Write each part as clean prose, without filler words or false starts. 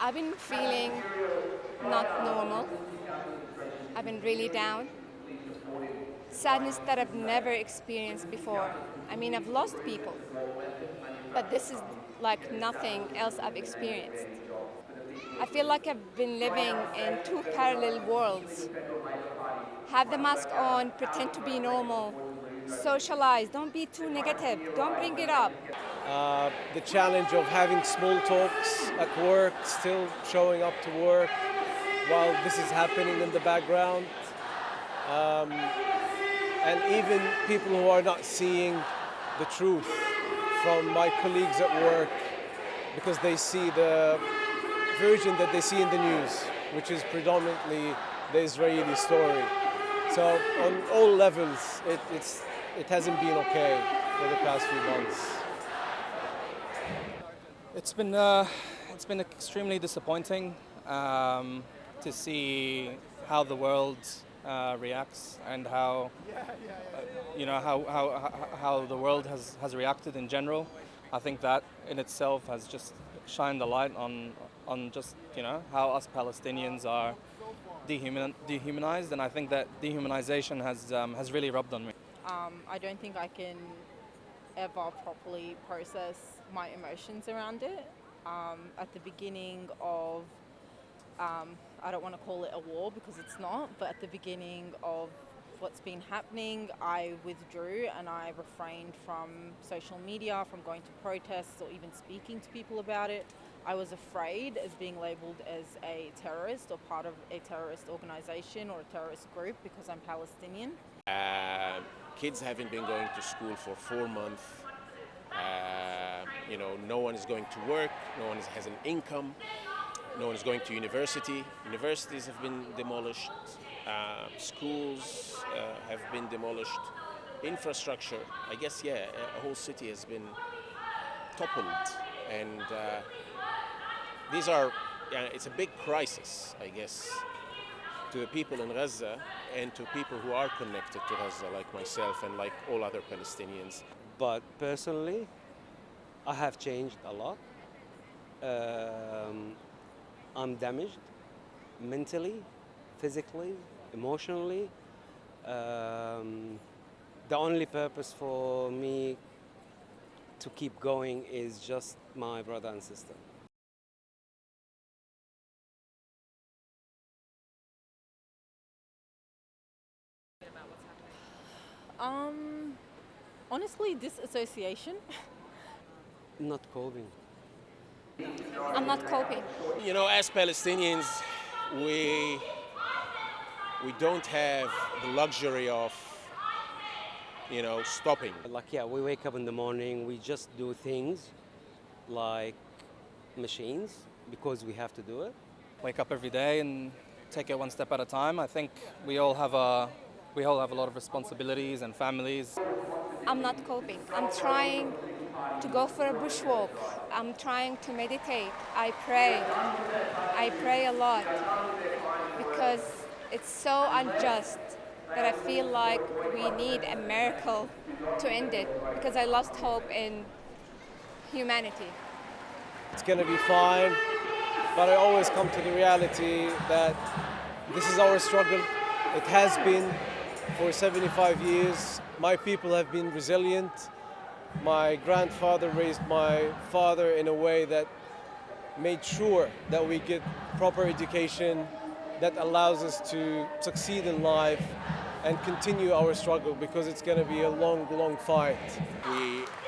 I've been feeling not normal. I've been really down. Sadness that I've never experienced before. I mean, I've lost people, but this is like nothing else I've experienced. I feel like I've been living in two parallel worlds. Have the mask on, pretend to be normal, socialize, don't be too negative, don't bring it up. The challenge of having small talks at work, still showing up to work while this is happening in the background. And even people who are not seeing the truth from my colleagues at work because they see the version that they see in the news, which is predominantly the Israeli story. So on all levels, it hasn't been okay for the past few months. It's been extremely disappointing to see how the world reacts and how how the world has reacted in general. I think that in itself has just shined a light on just how us Palestinians are dehumanized, and I think that dehumanization has really rubbed on me. I don't think I can ever properly process my emotions around it. At the beginning of, I don't want to call it a war because it's not, but at the beginning of what's been happening, I withdrew and I refrained from social media, from going to protests or even speaking to people about it. I was afraid as being labelled as a terrorist or part of a terrorist organisation or a terrorist group because I'm Palestinian. Kids haven't been going to school for 4 months. No one is going to work, no one has an income, no one is going to university. Universities have been demolished, schools have been demolished, infrastructure, I guess, a whole city has been toppled. And it's a big crisis, I guess, to the people in Gaza and to people who are connected to Gaza, like myself and like all other Palestinians. But personally, I have changed a lot. I'm damaged mentally, physically, emotionally. The only purpose for me to keep going is just my brother and sister. Honestly, disassociation. Not coping. I'm not coping. As Palestinians, we don't have the luxury of, stopping. We wake up in the morning, we just do things like machines because we have to do it. Wake up every day and take it one step at a time. I think we all have a lot of responsibilities and families. I'm not coping. I'm trying to go for a bushwalk. I'm trying to meditate. I pray. I pray a lot because it's so unjust that I feel like we need a miracle to end it because I lost hope in humanity. It's going to be fine, but I always come to the reality that this is our struggle. It has been for 75 years. My people have been resilient. My grandfather raised my father in a way that made sure that we get proper education that allows us to succeed in life and continue our struggle because it's going to be a long, long fight.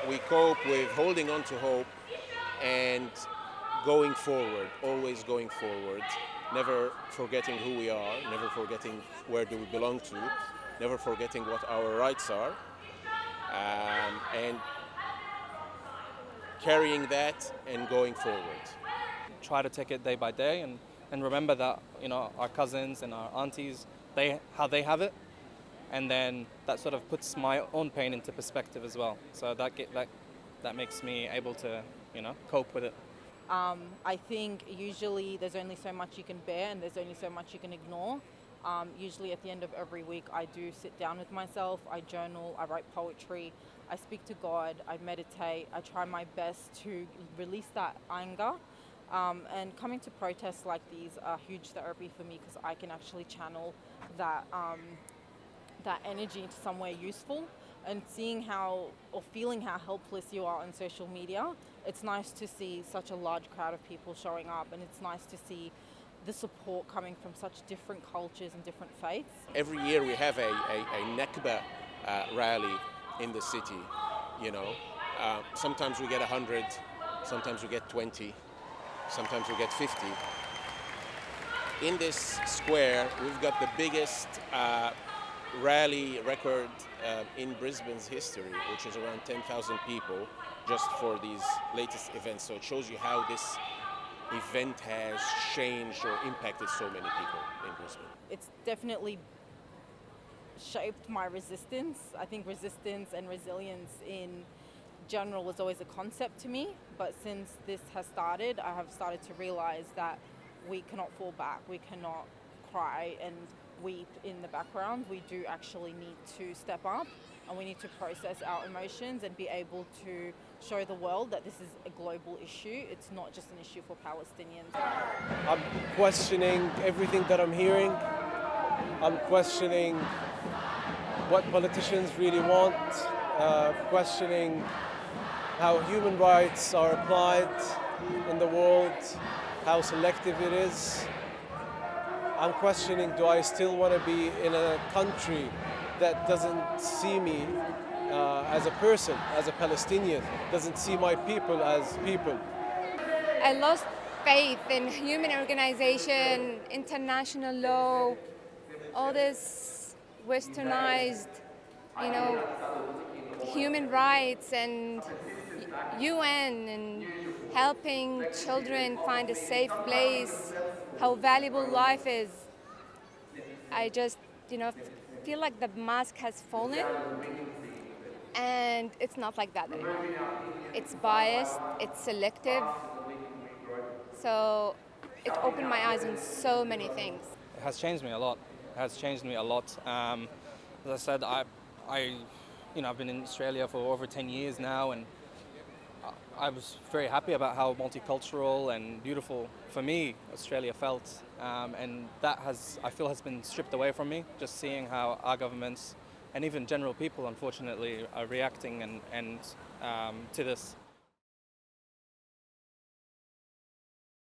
We cope with holding on to hope and going forward, always going forward, never forgetting who we are, never forgetting where do we belong to, never forgetting what our rights are, and carrying that and going forward. Try to take it day by day and remember that our cousins and our aunties, how they have it, and then that sort of puts my own pain into perspective as well. So that makes me able to cope with it. I think usually there's only so much you can bear and there's only so much you can ignore. Usually at the end of every week I do sit down with myself, I journal, I write poetry, I speak to God, I meditate, I try my best to release that anger And coming to protests like these are huge therapy for me because I can actually channel that that energy into somewhere useful. And seeing how or feeling how helpless you are on social media, it's nice to see such a large crowd of people showing up, and it's nice to see the support coming from such different cultures and different faiths. Every year we have a Nakba rally in the city, you know. Sometimes we get 100, sometimes we get 20, sometimes we get 50. In this square, we've got the biggest rally record in Brisbane's history, which is around 10,000 people just for these latest events. So it shows you how this event has changed or impacted so many people in Brisbane. It's definitely shaped my resistance. I think resistance and resilience in general was always a concept to me, but since this has started, I have started to realize that we cannot fall back, we cannot cry and weep in the background. We do actually need to step up, and we need to process our emotions and be able to show the world that this is a global issue. It's not just an issue for Palestinians. I'm questioning everything that I'm hearing. I'm questioning what politicians really want, questioning how human rights are applied in the world, how selective it is. I'm questioning, do I still want to be in a country that doesn't see me as a person, as a Palestinian, doesn't see my people as people? I lost faith in human organization, international law, all this westernized, human rights and UN and helping children find a safe place, how valuable life is. I just, feel like the mask has fallen, and it's not like that anymore. It's biased, it's selective. So it opened my eyes on so many things. It has changed me a lot. It has changed me a lot. As I said, I've been in Australia for over 10 years now, and I was very happy about how multicultural and beautiful, for me, Australia felt. And that I feel has been stripped away from me, just seeing how our governments and even general people, unfortunately, are reacting and to this.